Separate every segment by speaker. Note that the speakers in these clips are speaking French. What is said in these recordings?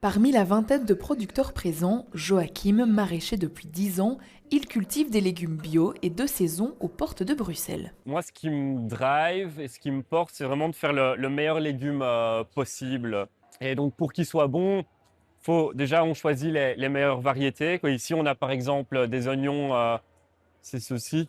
Speaker 1: Parmi la vingtaine de producteurs présents, Joachim, maraîcher depuis 10 ans, il cultive des légumes bio et de saison aux portes de Bruxelles.
Speaker 2: Moi, ce qui me drive et ce qui me porte, c'est vraiment de faire le meilleur légume possible. Et donc, pour qu'il soit bon, déjà, on choisit les meilleures variétés, quoi. Ici, on a par exemple des oignons, c'est ceci.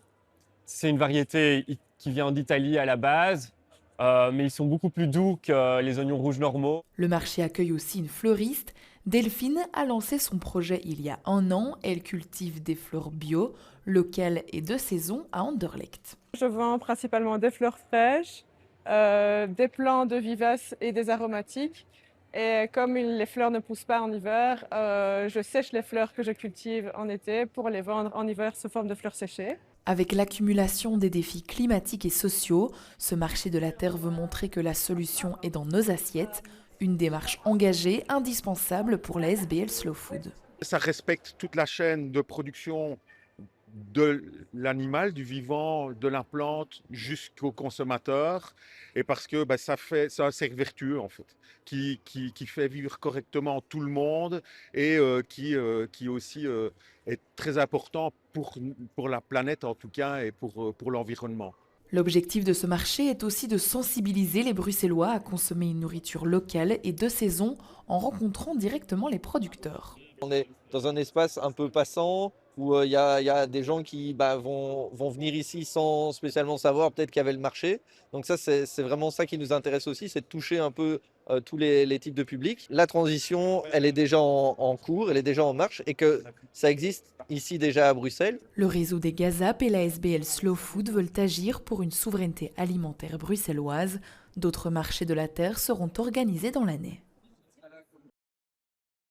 Speaker 2: C'est une variété qui vient d'Italie à la base, mais ils sont beaucoup plus doux que les oignons rouges normaux.
Speaker 1: Le marché accueille aussi une fleuriste. Delphine a lancé son projet il y a 1 an. Elle cultive des fleurs bio, locales et de saison à Anderlecht.
Speaker 3: Je vends principalement des fleurs fraîches, des plantes vivaces et des aromatiques. Et comme les fleurs ne poussent pas en hiver, je sèche les fleurs que je cultive en été pour les vendre en hiver sous forme de fleurs séchées.
Speaker 1: Avec l'accumulation des défis climatiques et sociaux, ce marché de la terre veut montrer que la solution est dans nos assiettes, une démarche engagée, indispensable pour la SBL Slow Food.
Speaker 4: Ça respecte toute la chaîne de production de l'animal, du vivant, de la plante jusqu'au consommateur. Et parce que c'est un cercle vertueux en fait, qui fait vivre correctement tout le monde et qui aussi est très important pour la planète en tout cas et pour l'environnement.
Speaker 1: L'objectif de ce marché est aussi de sensibiliser les Bruxellois à consommer une nourriture locale et de saison en rencontrant directement les producteurs.
Speaker 5: On est dans un espace un peu passant où il y a des gens qui vont venir ici sans spécialement savoir peut-être qu'il y avait le marché. Donc ça, c'est vraiment ça qui nous intéresse aussi, c'est de toucher un peu tous les types de publics. La transition, elle est déjà en cours, elle est déjà en marche et que ça existe ici déjà à Bruxelles.
Speaker 1: Le réseau des Gazap et la SBL Slow Food veulent agir pour une souveraineté alimentaire bruxelloise. D'autres marchés de la terre seront organisés dans l'année.